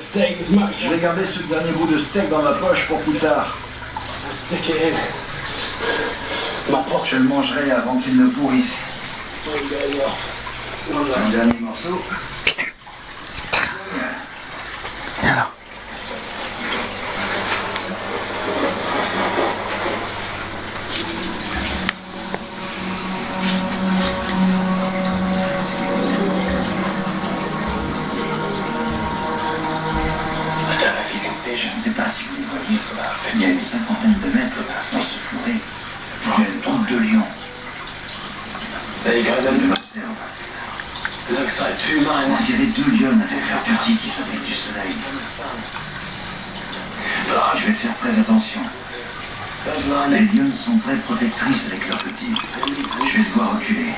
Je vais garder ce dernier bout de steak dans ma poche pour plus tard. Je le mangerai avant qu'il ne pourrisse. Un dernier morceau. Putain. Et alors? Je ne sais pas si vous les voyez. Il y a une cinquantaine de mètres dans ce fourré. Il y a une troupe de lions. Je l'observe. On dirait deux lionnes avec leurs petits qui s'abritent du soleil. Je vais faire très attention. Les lionnes sont très protectrices avec leurs petits. Je vais devoir reculer.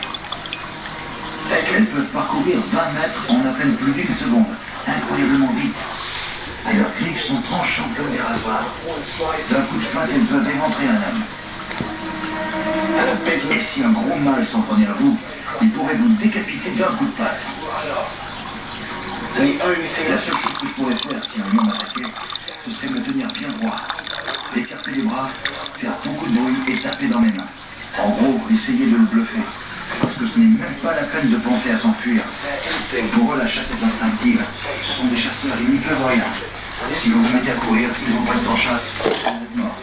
Elles peuvent parcourir 20 mètres en à peine plus d'une seconde. Incroyablement vite. Et leurs griffes sont tranchantes comme des rasoirs. D'un coup de patte, elles peuvent éventrer un homme. Et si un gros mâle s'en prenait à vous, il pourrait vous décapiter d'un coup de patte. La seule chose que je pourrais faire si un lion m'attaquait, ce serait me tenir bien droit, écarter les bras, faire beaucoup de bruit et taper dans mes mains. En gros, essayer de le bluffer. Parce que ce n'est même pas la peine de penser à s'enfuir. Pour eux, la chasse est instinctive. Ce sont des chasseurs, ils n'y peuvent rien. Si vous vous mettez à courir, ils vous prennent en chasse. Vous êtes mort.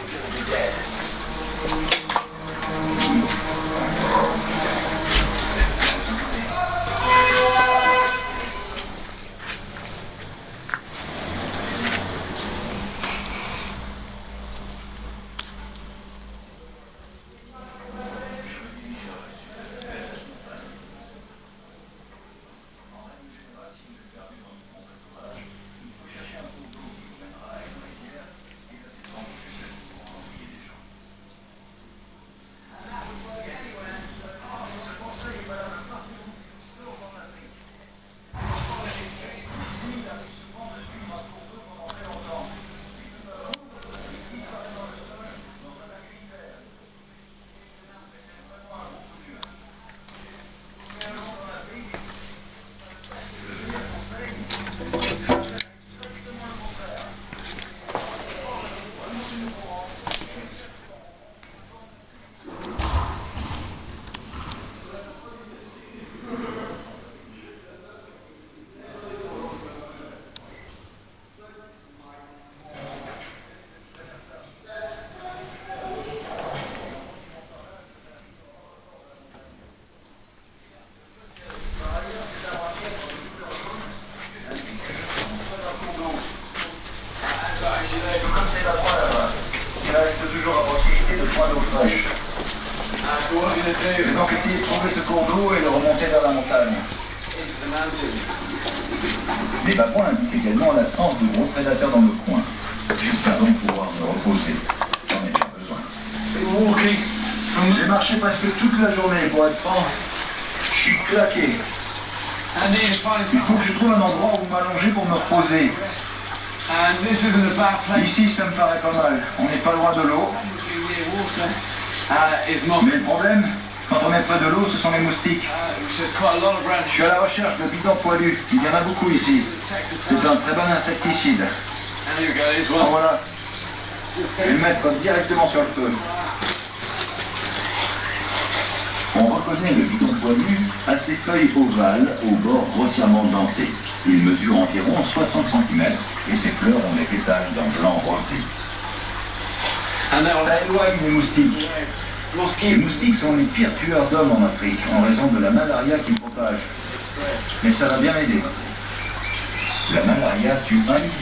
Comme c'est la 3 là-bas, il reste toujours à proximité de 3 d'eau fraîche. Je vais donc essayer de trouver ce cours d'eau et le remonter vers la montagne. Les babouins indiquent également l'absence de gros prédateurs dans le coin. J'espère donc pouvoir me reposer. J'en ai pas besoin. J'ai marché presque toute la journée, pour être franc. Je suis claqué. Il faut que je trouve un endroit où m'allonger pour me reposer. Ici, ça me paraît pas mal. On n'est pas loin de l'eau. Mais le problème, quand on est près de l'eau, ce sont les moustiques. Je suis à la recherche de bidons poilus. Il y en a beaucoup ici. C'est un très bon insecticide. En voilà. Je vais le mettre directement sur le feu. On reconnaît le bidon poilu à ses feuilles ovales aux bords grossièrement dentés. Il mesure environ 60 cm et ses fleurs ont des pétales d'un blanc rosé. Ça éloigne les moustiques. Les moustiques sont les pires tueurs d'hommes en Afrique en raison de la malaria qu'ils propagent. Mais ça va bien m'aider. La malaria tue 1 million